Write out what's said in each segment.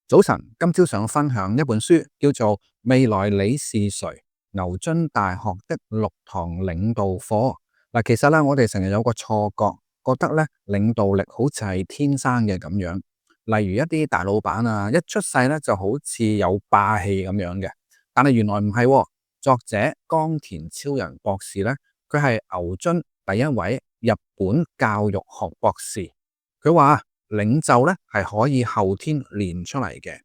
早晨，今朝想分享一本書，叫做《未來你是誰？牛津大學的6堂領導課》。其實咧，我哋成日有個錯覺，覺得咧領導力好似係天生嘅咁樣。例如一啲大老闆啊，一出世咧就好似有霸氣咁樣嘅。但係原來唔係喎。作者岡田超人博士咧，佢係牛津第一位日本教育學博士。佢話領袖咧係可以後天練出嚟嘅。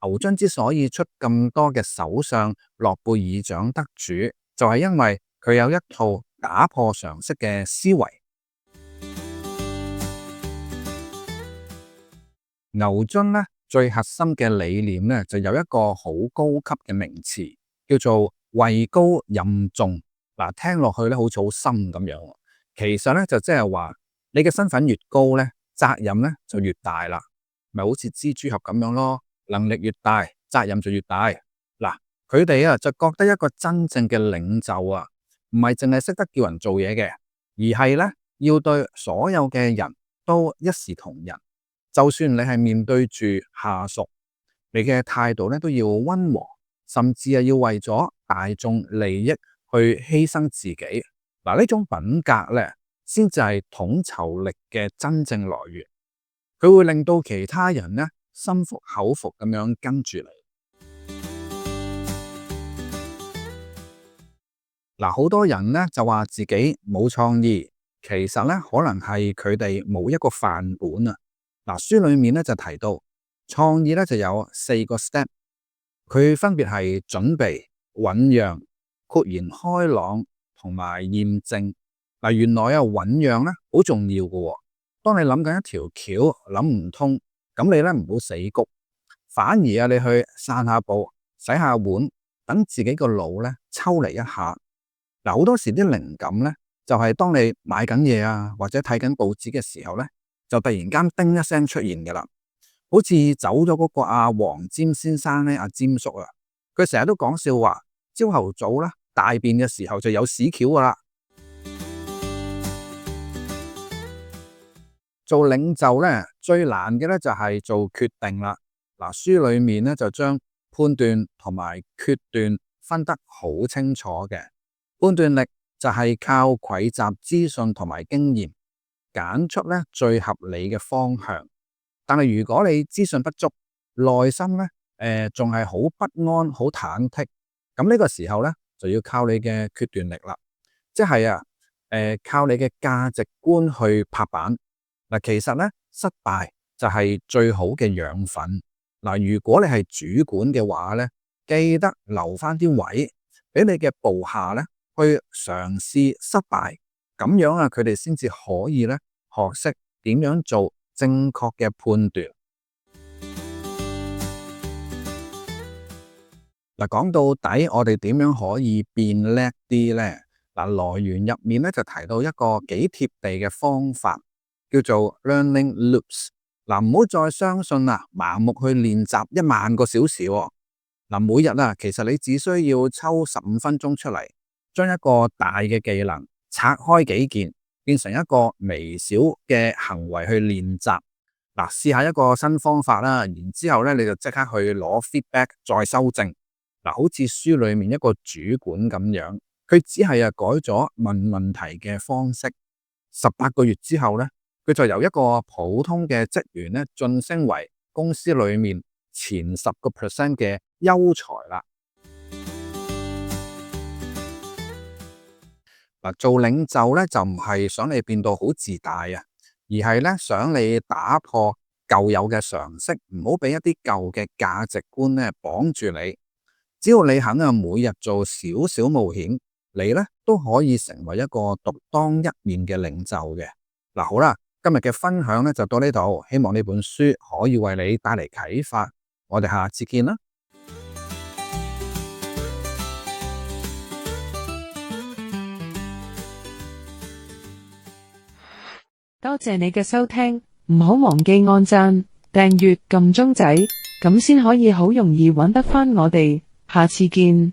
牛津之所以出咁多嘅首相、諾貝爾獎得主，就係因為佢有一套打破常識嘅思維。牛津咧最核心嘅理念咧就有一個好高級嘅名詞，叫做位高任重。聽落去咧好似好深咁樣。其實咧就即係話你嘅身份越高咧，責任咧就越大啦，咪好似蜘蛛俠咁樣咯。能力越大，責任就越大。佢哋就覺得一個真正嘅領袖啊，唔係淨係識得叫人做嘢嘅，而係咧要對所有嘅人都一視同仁。就算你係面對住下屬，你嘅態度咧都要溫和，甚至係要為咗大眾利益去犧牲自己。呢種品格咧，先至係統籌力嘅真正來源。佢會令到其他人咧心服口服咁樣跟住你。好多人咧就話自己冇創意，其實咧可能係佢哋冇一個範本啊。書裏面咧就提到創意咧就有4個 step， 佢分別係準備、醞釀、豁然開朗同埋驗證。原來醞釀咧好重要嘅。當你諗緊一條橋諗唔通，咁你咧唔好死谷，反而你去散下步、洗下碗，等自己個腦咧抽離一下。好多時啲靈感咧就係當你買緊嘢啊，或者睇緊報紙嘅時候咧，就突然間叮一聲出現㗎啦。好似走咗嗰個黃霑先生咧，阿霑叔啊，佢成日都講笑話，朝頭早啦大便嘅時候就有屎橋㗎啦。做領袖咧最難嘅咧就係做決定啦。書裏面咧就將判斷同埋決斷分得好清楚嘅。判斷力就係靠匯集資訊同埋經驗，揀出咧最合理嘅方向。但係如果你資訊不足，內心咧仲係好不安、好忐忑，咁呢個時候咧就要靠你嘅決斷力啦，即係靠你嘅價值觀去拍板。其實咧失敗就係最好嘅養分。如果你係主管嘅話咧，記得留翻啲位俾你嘅部下咧去嘗試失敗，咁樣佢哋先至可以咧學識點樣做正確嘅判斷。講到底，我哋點樣可以變叻啲呢？來源入面咧就提到一個幾貼地嘅方法，叫做 learning loops。唔好再相信盲目去練習1萬個小時。每日其實你只需要抽15分鐘出嚟，將一個大嘅技能拆開幾件，變成一個微小嘅行為去練習。試下一個新方法啦，然之後咧你就即刻去攞 feedback 再修正。好似書裏面一個主管咁樣，佢只係改咗問問題嘅方式。18個月之後咧，佢就由一個普通嘅職員咧晉升為公司裏面前10% 嘅優才啦。做領袖咧就唔係想你變到好自大啊，而係咧想你打破舊有嘅常識，唔好俾一啲舊嘅價值觀咧綁住你。只要你肯每日做少少冒險，你咧都可以成為一個獨當一面嘅領袖嘅。好啦，今日嘅分享咧就到呢度，希望呢本書可以為你帶嚟啟發。我哋下次見啦。多謝你嘅收聽，唔好忘記按讚、訂閱、撳鐘仔，咁先可以好容易揾得返我哋。下次見。